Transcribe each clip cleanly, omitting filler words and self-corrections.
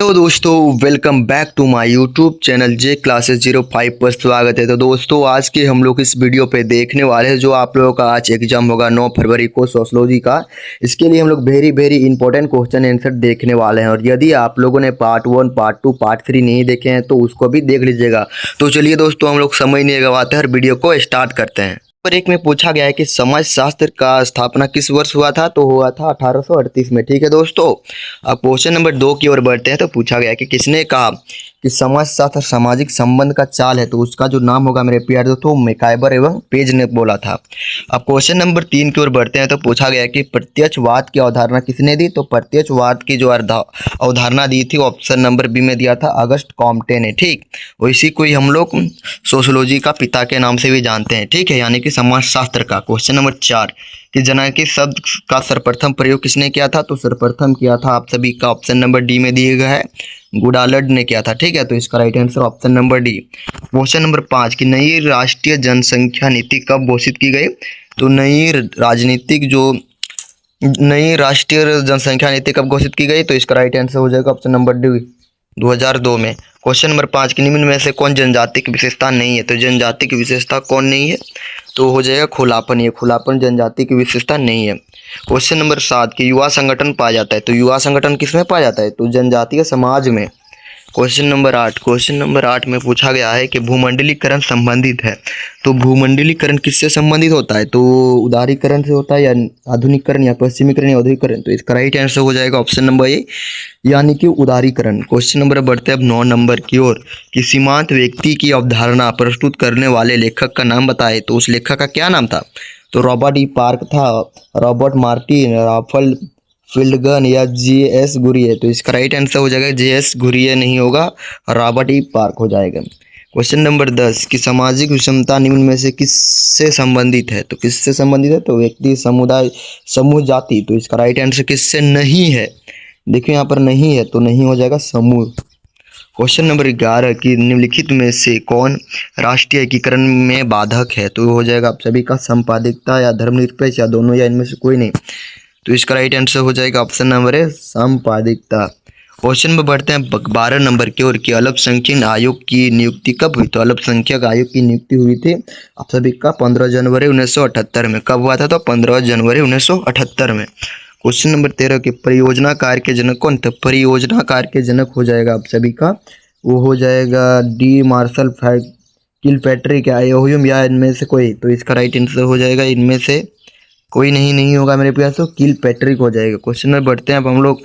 Hello दोस्तों, welcome back to my YouTube channel J classes 05 पर स्वागत है। तो दोस्तों, आज के हम लोग इस वीडियो पे देखने वाले हैं जो आप लोगों का आज एग्जाम होगा 9 फरवरी को सोशलॉजी का। इसके लिए हम लोग वेरी इंपॉर्टेंट क्वेश्चन आंसर देखने वाले हैं। और यदि आप लोगों ने पार्ट 1, पार्ट 2, पार्ट 3 नहीं देखे हैं तो उसको भी देख लीजिएगा। तो चलिए दोस्तों, हम लोग समय नहीं गवाते हैं और वीडियो को स्टार्ट करते हैं। पर एक में पूछा गया है कि समाज शास्त्र का स्थापना किस वर्ष हुआ था, तो हुआ था 1838 में। ठीक है दोस्तों, अब क्वेश्चन नंबर 2 की ओर बढ़ते हैं। तो पूछा गया है कि किसने कहा कि समाज शास्त्र सामाजिक संबंध का चाल है, तो उसका जो नाम होगा मेरे प्यारे दोस्तों मैकाइवर एवं पेज ने बोला था। अब क्वेश्चन नंबर 3 की ओर बढ़ते हैं। तो पूछा गया है कि प्रत्यक्षवाद की अवधारणा किसने दी, तो प्रत्यक्षवाद की जो अवधारणा दी थी ऑप्शन नंबर बी में दिया था अगस्ट कॉम्टे ने। ठीक, इसी को ही हम लोग सोशोलॉजी का पिता के नाम से भी जानते हैं। ठीक है, यानी कि समाज शास्त्र का। क्वेश्चन नंबर 4 कि जनांकी शब्द का सर्वप्रथम प्रयोग किसने किया था, तो सर्वप्रथम किया था आप सभी का ऑप्शन नंबर डी में दिया गया है गुडालड ने किया था। ठीक है, तो इसका right answer option number D. Question number 5 कि नई राष्ट्रीय जनसंख्या नीति कब घोषित की गई, तो नई राष्ट्रीय जनसंख्या नीति कब घोषित की गई, तो इसका राइट आंसर हो जाएगा ऑप्शन नंबर डी 2002 में। क्वेश्चन नंबर 5 कि निम्न में से कौन जनजाति की विशेषता नहीं है, तो जनजाति की विशेषता कौन नहीं है, तो हो जाएगा खुलापन। ये खुलापन जनजाति की विशेषता नहीं है। क्वेश्चन नंबर 7 कि युवा संगठन पाया जाता है, तो युवा संगठन किसमें पाया जाता है, तो जनजातीय समाज में। क्वेश्चन नंबर 8 में पूछा गया है कि भूमंडलीकरण संबंधित है, तो भूमंडलीकरण किससे संबंधित होता है, तो उदारीकरण से होता है या आधुनिकीकरण या पश्चिमीकरण या औद्योगिकरण, तो इसका राइट आंसर हो जाएगा ऑप्शन नंबर ए यानी कि उदारीकरण। क्वेश्चन नंबर बढ़ते हैं अब 9 नंबर की ओर कि सीमांत व्यक्ति की अवधारणा प्रस्तुत करने वाले लेखक का नाम बताए, तो उस लेखक का क्या नाम था, तो रॉबर्ट ई पार्क था, रॉबर्ट मार्टिन, राफल फील्डगन या जी.एस. गुरिये, तो इसका राइट आंसर हो जाएगा जी.एस. गुरिये नहीं होगा, रॉबर्ट ई पार्क हो जाएगा। क्वेश्चन नंबर 10 कि सामाजिक विषमता निम्न में से किससे संबंधित है, तो किससे संबंधित है, तो व्यक्ति, समुदाय, समूह, जाति, तो इसका राइट आंसर किससे नहीं है, देखिए यहाँ पर नहीं है तो नहीं हो जाएगा समूह। क्वेश्चन नंबर 11 कि निम्नलिखित में से कौन राष्ट्रीय एकीकरण में बाधक है, तो हो जाएगा आप सभी का संपादिकता या धर्मनिरपेक्ष या दोनों या इनमें से कोई नहीं, तो इसका राइट आंसर हो जाएगा ऑप्शन नंबर है संपादिकता। क्वेश्चन में बढ़ते हैं 12 नंबर की ओर कि अल्पसंख्यक आयोग की नियुक्ति कब हुई, तो अल्पसंख्यक आयोग की नियुक्ति हुई थी आप सभी का 15 जनवरी 1978 में। कब हुआ था, तो 15 जनवरी 1978 में। क्वेश्चन नंबर 13 के परियोजना कार्य के जनक कौन थे, परियोजना कार्य के जनक हो जाएगा आप सभी का, वो हो जाएगा डी मार्शल किलपैट्रिक या एओह्यूम या इनमें से कोई, तो इसका राइट आंसर हो जाएगा इनमें से कोई नहीं होगा मेरे प्यार से, किलपैट्रिक हो जाएगा। क्वेश्चन में बढ़ते हैं अब हम लोग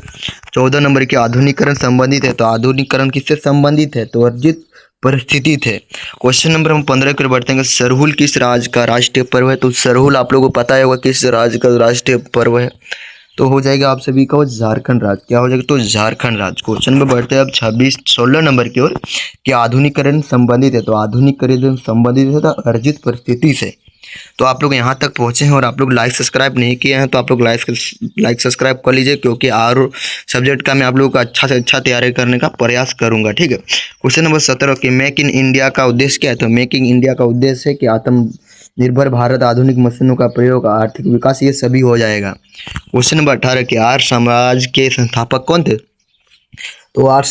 14 नंबर के आधुनिकीकरण संबंधित है, तो आधुनिकीकरण किससे संबंधित है, तो अर्जित परिस्थिति थे। क्वेश्चन नंबर हम 15 की ओर बढ़ते हैं। सरहुल किस राज्य का राष्ट्रीय पर्व है, तो सरहुल आप लोगों को पता होगा किस राज्य का राष्ट्रीय पर्व है, तो हो जाएगा आप सभी का वो झारखंड राज्य। क्या हो जाएगा, तो झारखंड राज्य। क्वेश्चन में बढ़ते हैं अब 16 नंबर की ओर कि आधुनिकीकरण संबंधित है, तो आधुनिकीकरण संबंधित है तो अर्जित परिस्थिति से। तो आप लोग यहाँ तक पहुँचे हैं और आप लोग लाइक सब्सक्राइब नहीं किए हैं तो आप लोग लाइक सब्सक्राइब कर लीजिए, क्योंकि और सब्जेक्ट का मैं आप लोगों को अच्छा से अच्छा तैयारी करने का प्रयास करूंगा। ठीक है, क्वेश्चन नंबर 17 कि मेक इन इंडिया का उद्देश्य क्या है, तो मेक इन इंडिया का उद्देश्य है कि आत्मनिर्भर भारत, आधुनिक मशीनों का प्रयोग, आर्थिक विकास, ये सभी हो जाएगा। क्वेश्चन नंबर 18 कि आर्य साम्राज्य के संस्थापक कौन थे, तो आर्य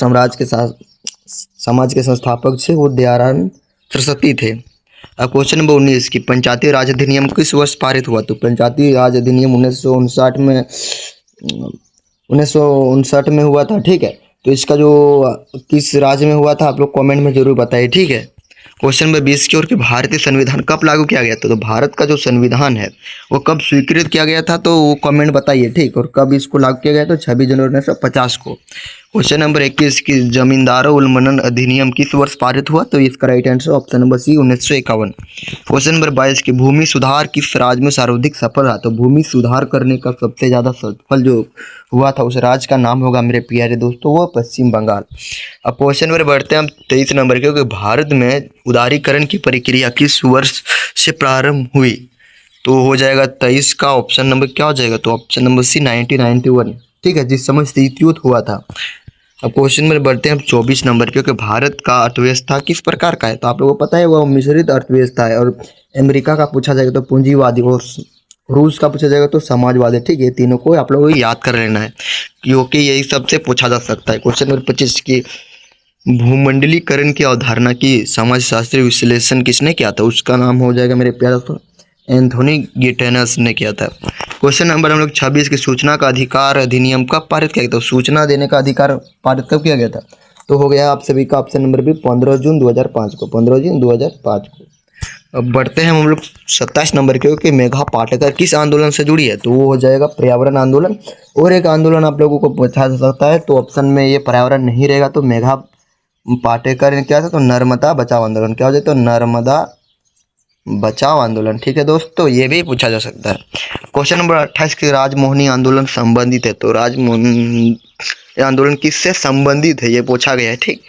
समाज के संस्थापक से वो दयाराम सरस्वती थे। अब क्वेश्चन नंबर 19 कि पंचायती राज अधिनियम किस वर्ष पारित हुआ, तो पंचायती राज अधिनियम 1959 में हुआ था। ठीक है, तो इसका जो किस राज्य में हुआ था आप लोग कमेंट में जरूर बताइए। ठीक है, क्वेश्चन नंबर 20 की ओर कि भारतीय संविधान कब लागू किया गया था, तो भारत का जो संविधान है वो कब स्वीकृत किया गया था, तो वो कमेंट बताइए। ठीक, और कब इसको लागू किया गया, तो 26 जनवरी 1950 को। क्वेश्चन नंबर 21 की जमींदारों उल्लंघन अधिनियम किस वर्ष पारित हुआ, तो इसका right answer option number C 1951। Question number 22 की भूमि सुधार किस राज्य में सर्वाधिक सफल रहा, तो भूमि सुधार करने का सबसे ज़्यादा सफल जो हुआ था उस राज्य का नाम होगा मेरे प्यारे दोस्तों वो पश्चिम बंगाल। अब क्वेश्चन नंबर बढ़ते हैं हम 23 नंबर के कि भारत में उदारीकरण की प्रक्रिया किस वर्ष से प्रारंभ हुई, तो हो जाएगा 23 का ऑप्शन नंबर क्या हो जाएगा, तो ऑप्शन नंबर सी 1991। ठीक है, जिस समय शीत युद्ध हुआ था। अब क्वेश्चन में बढ़ते हैं हम 24 नंबर क्योंकि भारत का अर्थव्यवस्था किस प्रकार का है, तो आप लोगों को पता है वो मिश्रित अर्थव्यवस्था है। और अमेरिका का पूछा जाएगा तो पूंजीवादी। रूस का पूछा जाएगा तो समाजवादी। ठीक है, तीनों को आप लोगों को याद कर लेना है क्योंकि यही सबसे पूछा जा सकता है। क्वेश्चन नंबर 25 की भूमंडलीकरण की अवधारणा की समाजशास्त्री विश्लेषण किसने किया था? उसका नाम हो जाएगा मेरे प्यारे दोस्तों एंथोनी गिटेनस ने किया था। क्वेश्चन नंबर हम लोग 26 की सूचना का अधिकार अधिनियम कब पारित किया गया? तो सूचना देने का अधिकार पारित कब किया गया था? तो हो गया आप सभी का ऑप्शन नंबर बी 15 जून 2005 को, 15 जून 2005 को। अब बढ़ते हैं हम लोग 27 नंबर के कि मेघा पाटेकर किस आंदोलन से जुड़ी है? तो वो हो जाएगा पर्यावरण आंदोलन। और एक आंदोलन आप लोगों को पूछा जा सकता है, तो ऑप्शन में ये पर्यावरण नहीं रहेगा, तो मेघा पाटेकर ने क्या था? तो नर्मदा बचाओ आंदोलन। क्या हो जाए? तो नर्मदा बचाओ आंदोलन। ठीक है दोस्तों, ये भी पूछा जा सकता है। क्वेश्चन नंबर 28 की राजमोहनी आंदोलन संबंधित है? तो राजमोहन आंदोलन किससे संबंधित है? ये पूछा गया है। ठीक,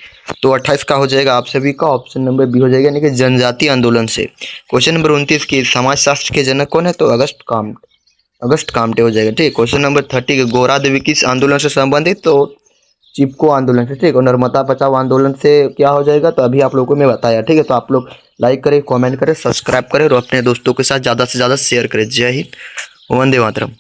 तो 28 का हो जाएगा आप सभी का ऑप्शन नंबर बी हो जाएगा, यानी कि जनजाति आंदोलन से। क्वेश्चन नंबर 29 की समाजशास्त्र के जनक कौन है? तो अगस्त कामटे हो जाएगा। ठीक, क्वेश्चन नंबर 30 के गोरा देवी किस आंदोलन से संबंधित? तो चिपको आंदोलन से। ठीक, और नर्मदा बचाओ आंदोलन से क्या हो जाएगा? तो अभी आप लोगों को मैं बताया। ठीक है, तो आप लोग लाइक करें, कमेंट करें, सब्सक्राइब करें और अपने दोस्तों के साथ ज़्यादा से ज़्यादा शेयर करें। जय हिंद, वंदे मातरम।